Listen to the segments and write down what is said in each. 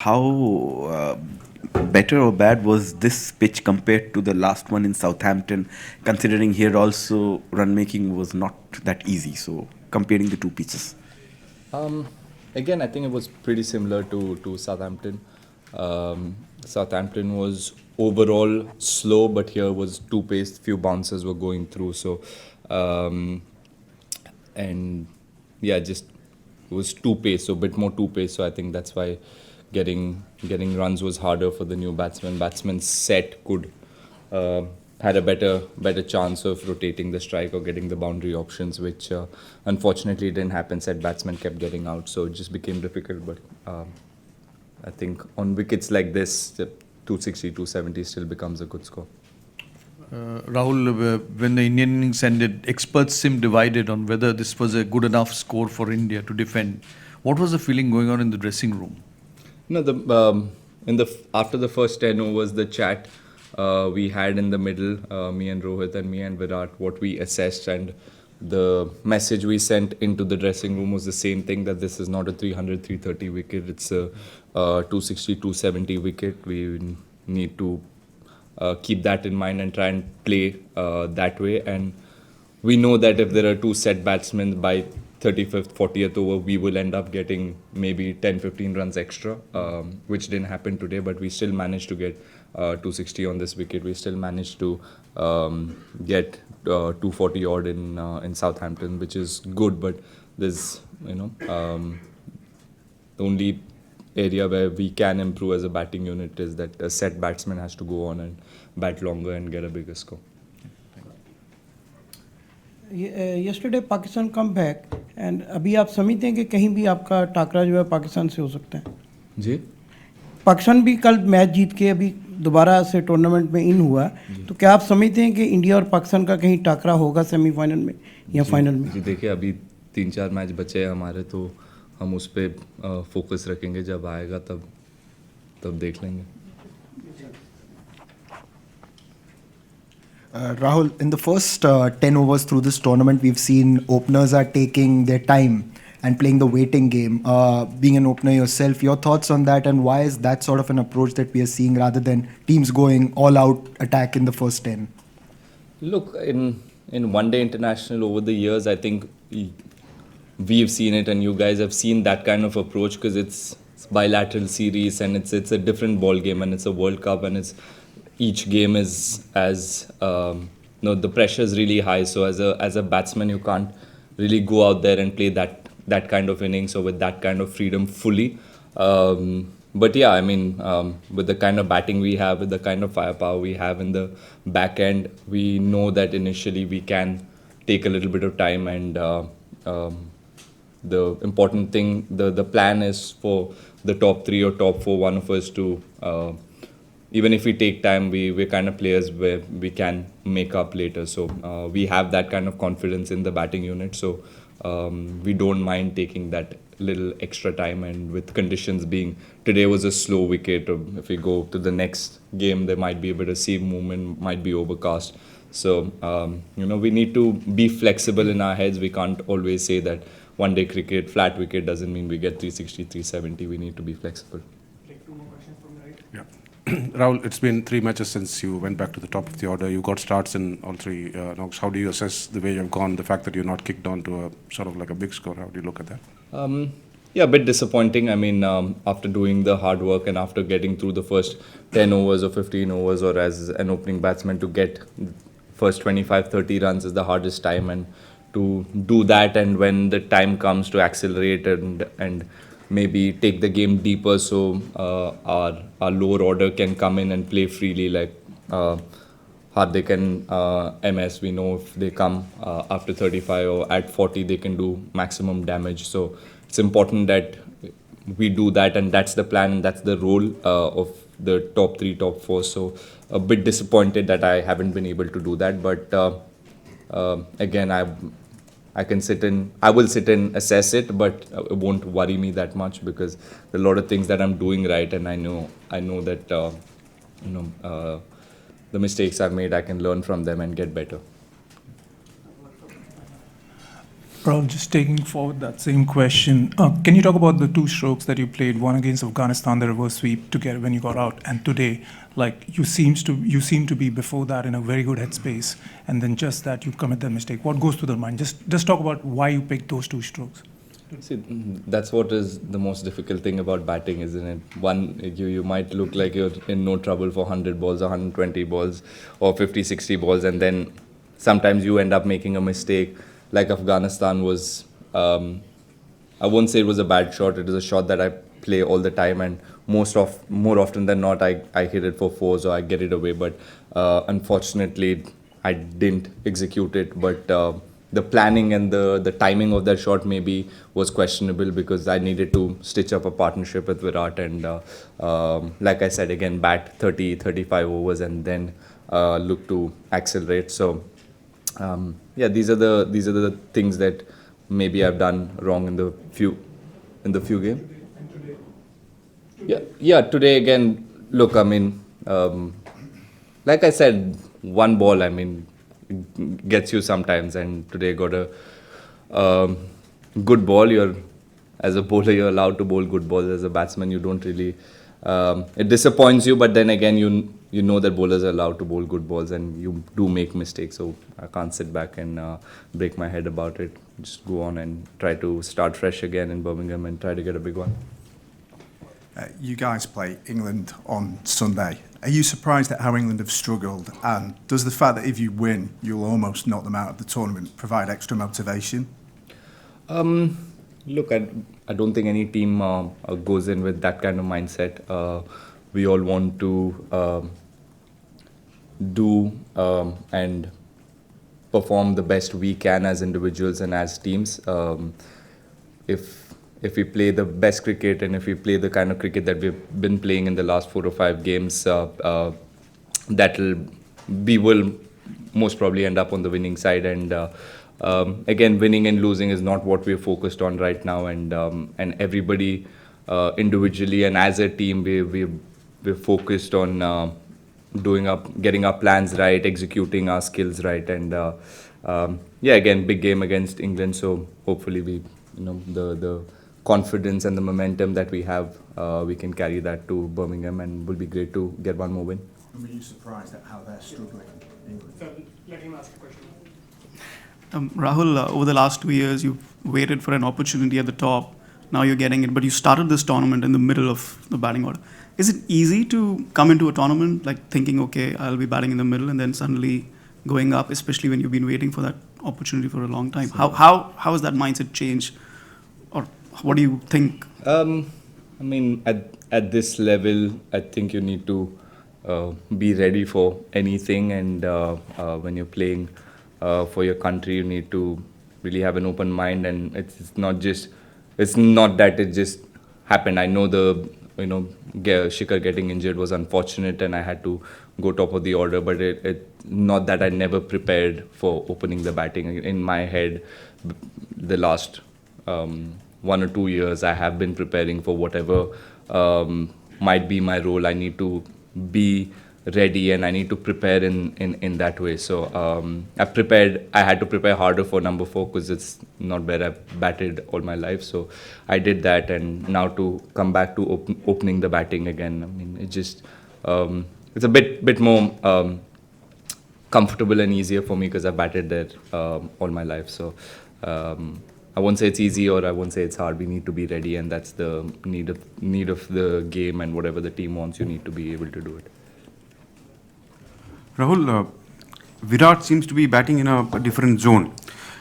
How better or bad was this pitch compared to the last one in Southampton, considering here also run making was not that easy? So comparing the two pitches. Um, Again, I think it was pretty similar to Southampton. Southampton was overall slow, but here was two paced. Few bounces were going through. So, um, and yeah, just it was two pace, so a bit more two pace. So I think that's why getting runs was harder for the new batsman. Batsman's set could uh, had a better chance of rotating the strike or getting the boundary options, which unfortunately didn't happen. Set batsmen kept getting out, so it just became difficult. But I think on wickets like this, the 260, 270 still becomes a good score. Rahul, when the Indian innings ended, experts seemed divided on whether this was a good enough score for India to defend. What was the feeling going on in the dressing room? No, the after the first 10 overs, the chat we had in the middle, me and Rohit and me and Virat, what we assessed and the message we sent into the dressing room was the same thing, that this is not a 300, 330 wicket. It's a 260, 270 wicket. We need to keep that in mind and try and play that way. And we know that if there are two set batsmen by 35th, 40th over, we will end up getting maybe 10, 15 runs extra, which didn't happen today, but we still managed to get 260 on this wicket. We still managed to get 240 odd in Southampton, which is good, but there's, the only area where we can improve as a batting unit is that a set batsman has to go on and bat longer and get a bigger score. yesterday Pakistan come back and अभी आप समझते हैं कि कहीं भी आपका टाकरा जो है पाकिस्तान से हो सकता है? जी, पाकिस्तान भी कल मैच जीत के अभी दोबारा से टूर्नामेंट में इन हुआ, तो क्या आप समझते हैं कि इंडिया और पाकिस्तान का कहीं टाकरा होगा सेमीफाइनल में या फाइनल में? जी, देखिए अभी 3-4 मैच बचे हैं हमारे, तो हम उस पर फोकस रखेंगे. जब आएगा तब देख लेंगे. Rahul, in the first 10 overs through this tournament, we've seen openers are taking their time and playing the waiting game. Being an opener yourself, your thoughts on that, and why is that sort of an approach that we are seeing rather than teams going all out attack in the first 10? Look, in one day international over the years, I think we've seen it, and you guys have seen that kind of approach, because it's bilateral series and it's a different ball game, and it's a World Cup, and it's each game is as the pressure is really high. So as a batsman, you can't really go out there and play that kind of innings or with that kind of freedom fully. But yeah, I mean, with the kind of batting we have, with the kind of firepower we have in the back end, we know that initially we can take a little bit of time, and the important thing, the plan is for the top three or top four, one of us to even if we take time, we're kind of players where we can make up later. So we have that kind of confidence in the batting unit. So we don't mind taking that little extra time. And with conditions being, today was a slow wicket. Or if we go to the next game, there might be a bit of seam movement, might be overcast. So, we need to be flexible in our heads. We can't always say that one day cricket, flat wicket doesn't mean we get 360, 370. We need to be flexible. Yeah. Rahul, it's been 3 matches since you went back to the top of the order. You got starts in all three knocks. How do you assess the way you've gone, the fact that you're not kicked on to a sort of like a big score? How do you look at that? Yeah, a bit disappointing. I mean, after doing the hard work and after getting through the first 10 overs or 15 overs, or as an opening batsman, to get first 25, 30 runs is the hardest time. And to do that, and when the time comes to accelerate and maybe take the game deeper, so our lower order can come in and play freely, like Hardik and MS. We know if they come after 35 or at 40, they can do maximum damage. So it's important that we do that, and that's the plan, and that's the role of the top three, top four. So a bit disappointed that I haven't been able to do that, but again, I will sit and assess it, but it won't worry me that much, because there are a lot of things that I'm doing right, and I know that the mistakes I've made, I can learn from them and get better. Rahul, just taking forward that same question, can you talk about the two strokes that you played, one against Afghanistan, the reverse sweep to get when you got out, and today, like you seem to be before that in a very good headspace, and then just that you commit that mistake. What goes through the mind? Just talk about why you picked those two strokes. See, that's what is the most difficult thing about batting, isn't it? One, you might look like you're in no trouble for 100 balls, 120 balls, or 50, 60 balls, and then sometimes you end up making a mistake. Like Afghanistan was, I won't say it was a bad shot. It is a shot that I play all the time, and more often than not, I hit it for fours or I get it away. But unfortunately, I didn't execute it. But the planning and the timing of that shot maybe was questionable because I needed to stitch up a partnership with Virat and like I said again, bat 30, 35 overs and then look to accelerate. So yeah, these are the things that maybe I've done wrong in the few games. Yeah. Today again, look, I mean, like I said, one ball, I mean, gets you sometimes, and today got a good ball. As a bowler, you're allowed to bowl good balls. As a batsman, you don't really. It disappoints you, but then again, you know that bowlers are allowed to bowl good balls, and you do make mistakes. So I can't sit back and break my head about it. Just go on and try to start fresh again in Birmingham and try to get a big one. You guys play England on Sunday. Are you surprised at how England have struggled? And does the fact that if you win, you'll almost knock them out of the tournament provide extra motivation? Look, I don't think any team goes in with that kind of mindset. We all want to do and perform the best we can as individuals and as teams. If we play the best cricket and if we play the kind of cricket that we've been playing in the last 4 or 5 games, we will most probably end up on the winning side. And again, winning and losing is not what we're focused on right now. And everybody individually and as a team, we're focused on getting our plans right, executing our skills right, and yeah, again, big game against England. So hopefully the confidence and the momentum that we have, we can carry that to Birmingham, and will be great to get one more win. And were you surprised at how they're struggling, England? Let him ask a question. Rahul, over the last 2 years, you've waited for an opportunity at the top. Now you're getting it, but you started this tournament in the middle of the batting order. Is it easy to come into a tournament like thinking, okay, I'll be batting in the middle, and then suddenly going up, especially when you've been waiting for that opportunity for a long time? How has that mindset changed, or what do you think? I mean, at this level, I think you need to be ready for anything, and when you're playing for your country, you need to really have an open mind, and it's not that it just happened. I know Shikhar getting injured was unfortunate, and I had to go top of the order, but it not that I never prepared for opening the batting. In my head, the last 1 or 2 years, I have been preparing for whatever might be my role. I need to be ready, and I need to prepare in that way. So I had to prepare harder for number 4 because it's not where I've batted all my life. So I did that, and now to come back to opening the batting again, I mean, it just it's a bit more comfortable and easier for me because I batted there all my life. So I won't say it's easy or I won't say it's hard. We need to be ready, and that's the need of the game, and whatever the team wants, you need to be able to do it. Rahul, Virat seems to be batting in a different zone.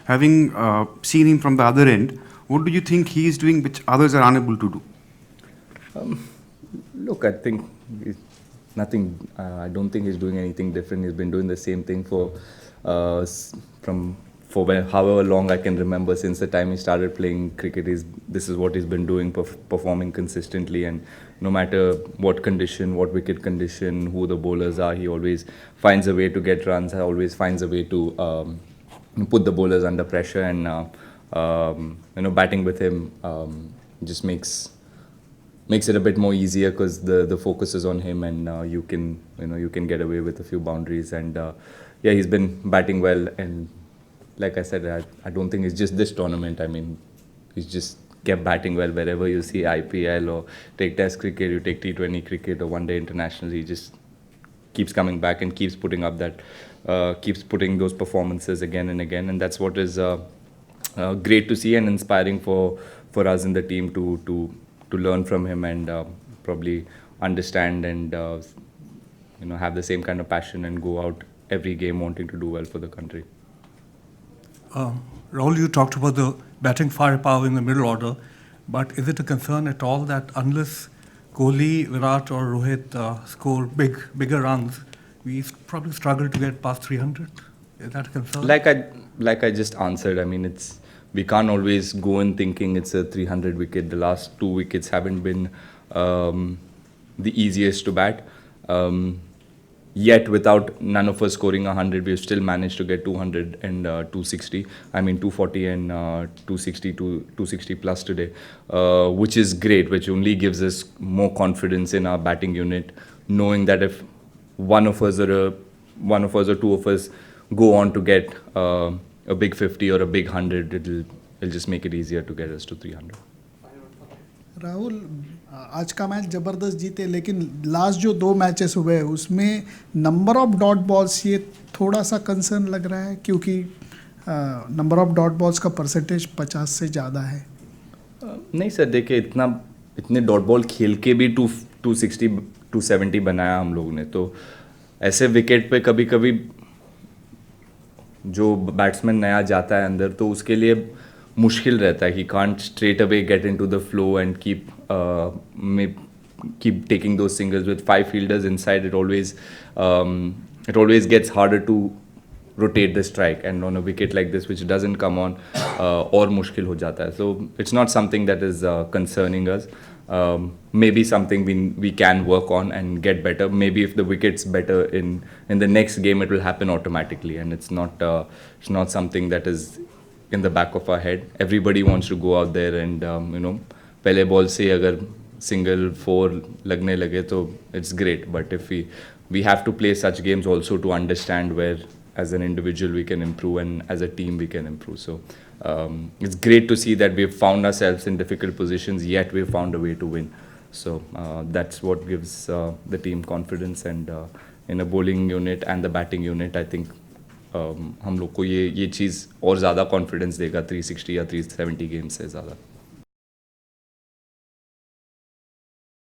Having seen him from the other end, what do you think he is doing which others are unable to do? Look, I think nothing. I don't think he's doing anything different. He's been doing the same thing for however long I can remember. Since the time he started playing cricket, this is what he's been doing, performing consistently, and no matter what condition, what wicket condition, who the bowlers are, he always finds a way to get runs. He always finds a way to put the bowlers under pressure, and batting with him just makes it a bit more easier because the focus is on him, and you can get away with a few boundaries. And yeah, he's been batting well, and like I said, I don't think it's just this tournament. I mean, he's just kept batting well wherever you see IPL or take Test cricket, you take T20 cricket or One Day International. He just keeps coming back and keeps putting up that, keeps putting those performances again and again, and that's what is great to see and inspiring for us in the team to learn from him and probably understand and have the same kind of passion and go out every game wanting to do well for the country. Rahul, you talked about the batting firepower in the middle order, but is it a concern at all that unless Kohli, Virat or Rohit score bigger runs, we probably struggle to get past 300? Is that a concern? Like I just answered, I mean, we can't always go in thinking it's a 300 wicket. The last 2 wickets haven't been the easiest to bat. Yet without none of us scoring 100, we've still managed to get 200 and 260. I mean 240 and 260 to 260 plus today, which is great, which only gives us more confidence in our batting unit, knowing that if one of us or two of us go on to get a big 50 or a big 100, it'll just make it easier to get us to 300. Rahul, आज का match ज़बरदस्त जीते, लेकिन last जो 2 matches हुए उसमें number of dot balls ये थोड़ा सा कंसर्न लग रहा है, क्योंकि नंबर ऑफ डॉट बॉल्स का परसेंटेज 50 से ज़्यादा है. नहीं सर, देखिए इतने डॉट बॉल खेल के भी 260 270 बनाया हम लोगों ने, तो ऐसे विकेट पे कभी कभी जो बैट्समैन नया जाता है अंदर तो उसके लिए मुश्किल रहता है. He can't straight away get into the flow and keep taking those singles. With 5 fielders inside, it always gets harder to rotate the strike, and on a wicket like this which doesn't come on, और मुश्किल हो जाता है. So it's not something that is concerning us. Maybe something we can work on and get better. Maybe if the wicket's better in the next game, it will happen automatically, and it's not something that is in the back of our head. Everybody wants to go out there and पहले ball से अगर single 4 लगने लगे तो it's great. But if we have to play such games also to understand where as an individual we can improve and as a team we can improve. So it's great to see that we've found ourselves in difficult positions, yet we've found a way to win. So that's what gives the team confidence, and in a bowling unit and the batting unit, I think हम लोग को ये चीज़ और ज़्यादा confidence देगा 360 या 370 game से ज़्यादा.